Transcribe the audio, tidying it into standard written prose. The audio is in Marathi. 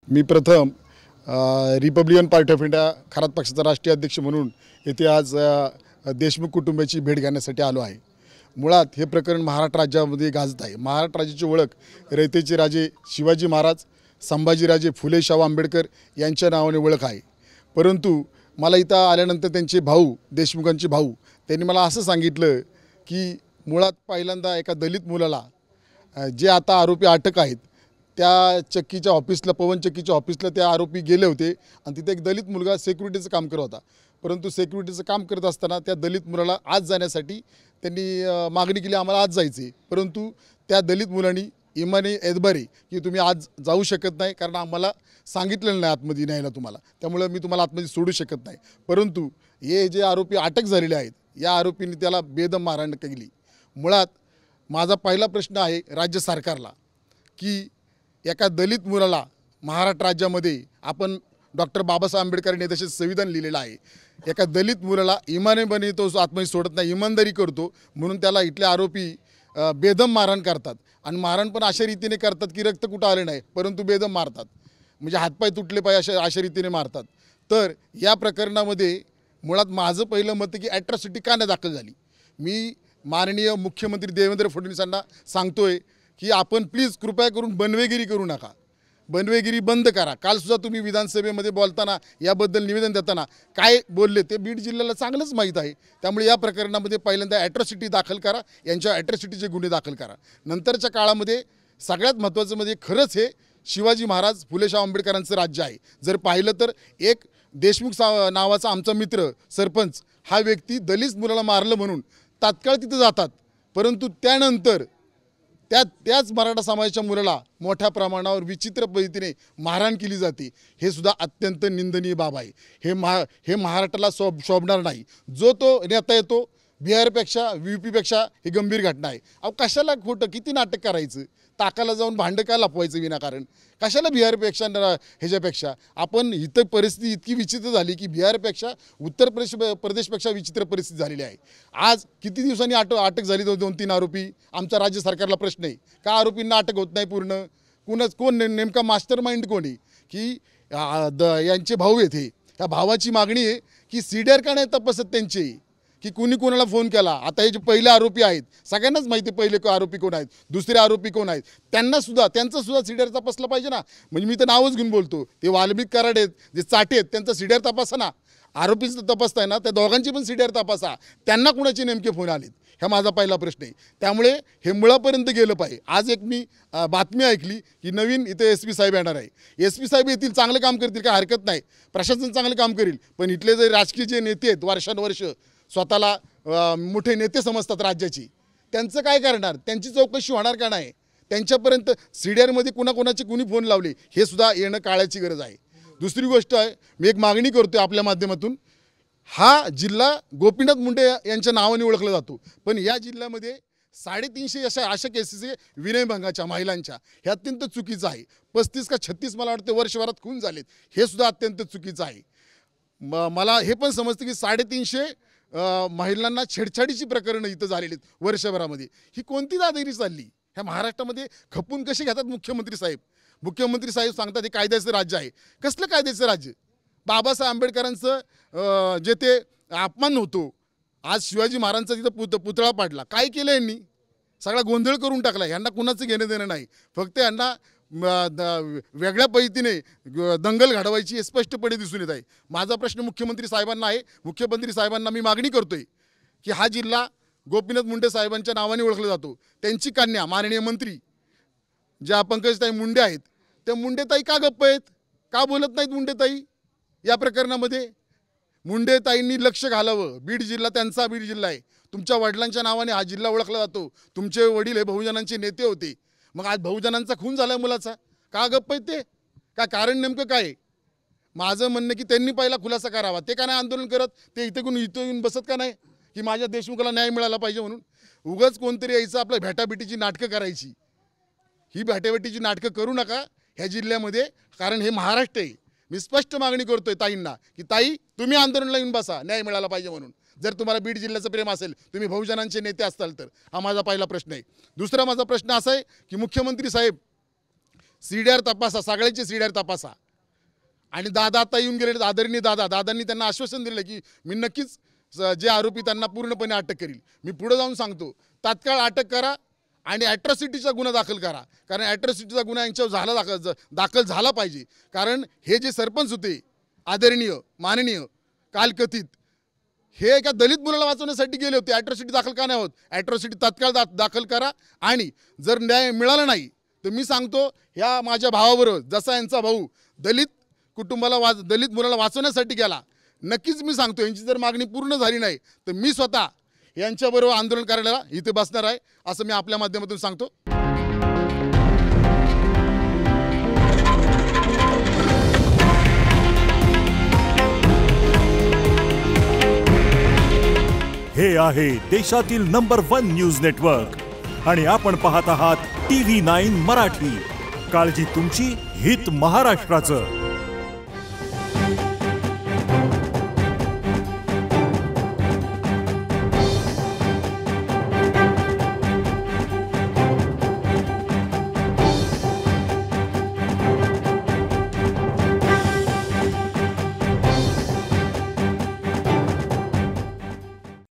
मी प्रथम Republican party of India Kharat पक्षाचा राष्ट्रीय अध्यक्ष म्हणून येथे आज देशमुख कुटुंबाची भेट घेण्यासाठी आलो आहे। मुळात हे प्रकरण महाराष्ट्र राज्यामध्ये गाजत आहे। महाराष्ट्र राज्याची ओळख रयतेचे राजे शिवाजी महाराज, संभाजीराजे फुले शाहू आंबेडकर यांच्या नावाने ओळख आहे। परंतु मला इथं आल्यानंतर त्यांचे भाऊ, देशमुखांचे भाऊ, त्यांनी मला असं सांगितलं की मुळात पहिल्यांदा एका दलित मुलाला जे आता आरोपी अटक आहेत त्या चक्कीच्या ऑफिसला, पवन चक्कीच्या ऑफिसला ते आरोपी गेले होते आणि तिथे एक दलित मुलगा सिक्युरिटीचं काम करत होता। परंतु सिक्युरिटीचं काम करत असताना त्या दलित मुलाला आज जाण्यासाठी त्यांनी मागणी केली, आम्हाला आज जायचे। परंतु त्या दलित मुलांनी इमाने एतबारी की तुम्ही आज जाऊ शकत नाही, कारण आम्हाला सांगितलेलं नाही आतमध्ये न्यायला तुम्हाला, त्यामुळे मी तुम्हाला आतमध्ये सोडू शकत नाही। परंतु हे जे आरोपी अटक झालेले आहेत या आरोपींनी त्याला बेदम मारहाण केली। मुळात माझा पहिला प्रश्न आहे राज्य सरकारला की एका दलित मुलाला महाराष्ट्र राज्यामध्ये आपण डॉक्टर बाबासाहेब आंबेडकरांनी तसे संविधान लिहिलेलं आहे, एका दलित मुलाला इमानेपणे तो आत्महत्या सोडत नाही, इमानदारी करतो म्हणून त्याला इथले आरोपी बेदम मारहाण करतात आणि मारहाण पण अशा रीतीने करतात की रक्त कुठं आले नाही परंतु बेदम मारतात, म्हणजे हातपाय तुटले पाहिजे अशा रीतीने मारतात। तर या प्रकरणामध्ये मुळात माझं पहिलं मत की ॲट्रॉसिटी का नाही दाखल झाली। मी माननीय मुख्यमंत्री देवेंद्र फडणवीसांना सांगतोय की आपण प्लीज कृपया करून बनवेगिरी करू नका, बनवेगिरी बंद करा। कालसुद्धा तुम्ही विधानसभेमध्ये बोलताना याबद्दल निवेदन देताना काय बोलले ते बीड जिल्ह्याला चांगलंच माहीत आहे। त्यामुळे या प्रकरणामध्ये पहिल्यांदा ॲट्रॉसिटी दाखल करा, यांच्या ॲट्रॉसिटीचे गुन्हे दाखल करा। नंतरच्या काळामध्ये सगळ्यात महत्त्वाचं म्हणजे खरंच हे शिवाजी महाराज फुले शाहू आंबेडकरांचं राज्य आहे। जर पाहिलं तर एक देशमुख नावाचा आमचा मित्र सरपंच हा व्यक्ती दलित मुलाला मारलं म्हणून तात्काळ तिथं जातात, परंतु त्यानंतर त्याच मराठा समाजाच्या मुलाला मोठ्या प्रमाणावर विचित्र पद्धतीने मारहाण केली जाते। हे सुद्धा अत्यंत निंदनीय बाब आहे। हे महाराष्ट्राला शोभणार नाही। जो तो नेता येतो बिहारपेक्षा VPपेक्षा ही गंभीर घटना आहे। अहो कशाला खोटं किती नाटक करायचं, ताकाला जाऊन भांडं काय लपवायचं विनाकारण, कशाला बिहारपेक्षा ह्याच्यापेक्षा आपण इथं परिस्थिती इतकी विचित्र झाली की बिहारपेक्षा उत्तर प्रदेशपेक्षा विचित्र परिस्थिती झालेली आहे। आज किती दिवसांनी अटक झाली 2-3 आरोपी, आमचा राज्य सरकारला प्रश्न आहे का आरोपींना अटक होत नाही पूर्ण, कोण नेमका मास्टर माइंड कोण आहे की यांचे भाऊ आहेत, ह्या भावाची मागणी आहे की CDR का नाही तपासत त्यांचे की कुणी कोणाला फोन केला। आता हे जे पहिले आरोपी आहेत सगळ्यांनाच माहिती पहिले आरोपी कोण आहेत, दुसरे आरोपी कोण आहेत, त्यांचा सुद्धा CDR तपासला पाहिजे ना। म्हणजे मी तर नावच घेऊन बोलतो, ते वाल्मिक कराड आहेत, जे चाटे आहेत, त्यांचा CDR तपासा ना। आरोपीचं तपासताय ना त्या दोघांची पण CDR तपासा, त्यांना कुणाचे नेमके फोन आलेत, हा माझा पहिला प्रश्न आहे। त्यामुळे हे मुळापर्यंत गेलं पाहिजे। आज एक मी बातमी ऐकली की नवीन इथे SP साहेब येणार आहे। SP साहेब येतील, चांगलं काम करतील, काय हरकत नाही, प्रशासन चांगलं काम करेल, पण इथले जे राजकीय जे नेते आहेत वर्षानुवर्ष स्वतःला मोठे नेते समजतात राज्याची, त्यांचं काय करणार, त्यांची चौकशी होणार का नाही, त्यांच्यापर्यंत CDRमध्ये कुणाकोणाचे कुणी फोन लावले हे सुद्धा येणं काळाची गरज आहे। दुसरी गोष्ट आहे, मी एक मागणी करतो आपल्या माध्यमातून, हा जिल्हा गोपीनाथ मुंडे यांच्या नावाने ओळखला जातो, पण या जिल्ह्यामध्ये 350 अशा केसेस विनयभंगाच्या महिलांच्या, हे अत्यंत चुकीचं आहे। 35 का 36 मला वाटतं वर्षभरात खून झालेत, हे सुद्धा अत्यंत चुकीचं आहे। मला हे पण समजतं की 350 महिलांना छेडछाडीची प्रकरणं इथं झालेली आहेत वर्षभरामध्ये। ही कोणती दादागिरी चालली ह्या महाराष्ट्रामध्ये, खपून कसे घेतात मुख्यमंत्री साहेब। मुख्यमंत्री साहेब सांगतात हे कायद्याचं राज्य आहे, कसलं कायद्याचं राज्य। बाबासाहेब आंबेडकरांचं जे ते अपमान होतो, आज शिवाजी महाराजांचा तिथं पुतळा पाडला, काय केलं यांनी, सगळा गोंधळ करून टाकला। यांना कुणाचं घेणं देणं नाही, फक्त यांना वेगळ्या पद्धतीने दंगल घडवायची हे स्पष्टपणे दिसून येत आहे। माझा प्रश्न मुख्यमंत्री साहेबांना आहे, मुख्यमंत्री साहेबांना मी मागणी करतोय की हा जिल्हा गोपीनाथ मुंडे साहेबांच्या नावाने ओळखला जातो, त्यांची कन्या माननीय मंत्री ज्या पंकजताई मुंडे आहेत, त्या मुंडेताई का गप्प आहेत, का बोलत नाहीत मुंडेताई या प्रकरणामध्ये। मुंडेताईंनी लक्ष घालावं, बीड जिल्हा त्यांचा बीड जिल्हा आहे, तुमच्या वडिलांच्या नावाने हा जिल्हा ओळखला जातो, तुमचे वडील हे बहुजनांचे नेते होते, मग आज बहुजनांचा खून झाला मुलाचा, का गप्प आहेत ते, काय कारण नेमकं काय। माझं म्हणणं की त्यांनी पहिला खुलासा करावा, ते का नाही आंदोलन करत, ते इथं येऊन बसत का नाही की माझ्या देशमुखाला न्याय मिळाला पाहिजे म्हणून। उगाच कोणतरी यायचं आपल्या भेटाभेटीची नाटकं करायची, ही भेटाभेटीची नाटकं करू नका ह्या जिल्ह्यामध्ये, कारण हे महाराष्ट्र आहे। मी स्पष्ट मागणी करतोय ताईंना की ताई तुम्ही आंदोलनाला येऊन बसा, न्याय मिळाला पाहिजे म्हणून। जर तुम्हाला बीड जिल्ह्याचं प्रेम असेल, तुम्ही बहुजनांचे नेते असताल तर, हा माझा पहिला प्रश्न आहे। दुसरा माझा प्रश्न असा आहे की मुख्यमंत्री साहेब CDR तपासा, सगळ्यांचे CDR तपासा. आणि दादा आता येऊन गेले, आदरणीय दादांनी त्यांना आश्वासन दिलं की मी नक्कीच जे आरोपी त्यांना पूर्णपणे अटक करील. मी पुढे जाऊन सांगतो, तात्काळ अटक करा आणि ॲट्रॉसिटीचा गुन्हा दाखल करा. कारण ॲट्रॉसिटीचा गुन्हा यांच्यावर दाखल झाला पाहिजे. कारण हे जे सरपंच होते आदरणीय माननीय कालकथित, हे एका दलित मुलाला वाचवण्यासाठी गेले होते. ॲट्रॉसिटी दाखल का नाही होत? ॲट्रॉसिटी तात्काळ दाखल करा. आणि जर न्याय मिळाला नाही तर मी सांगतो, ह्या माझ्या भावाबरोबर जसा यांचा भाऊ दलित कुटुंबाला दलित मुलाला वाचवण्यासाठी गेला, नक्कीच मी सांगतो यांची जर मागणी पूर्ण झाली नाही तर मी स्वतः यांच्याबरोबर आंदोलन करायला इथे बसणार आहे, असं मी आपल्या माध्यमातून सांगतो. हे आहे देशातील नंबर 1 न्यूज नेटवर्क आणि आपण पाहत आहात TV9 मराठी. काळजी तुमची, हित महाराष्ट्राचं.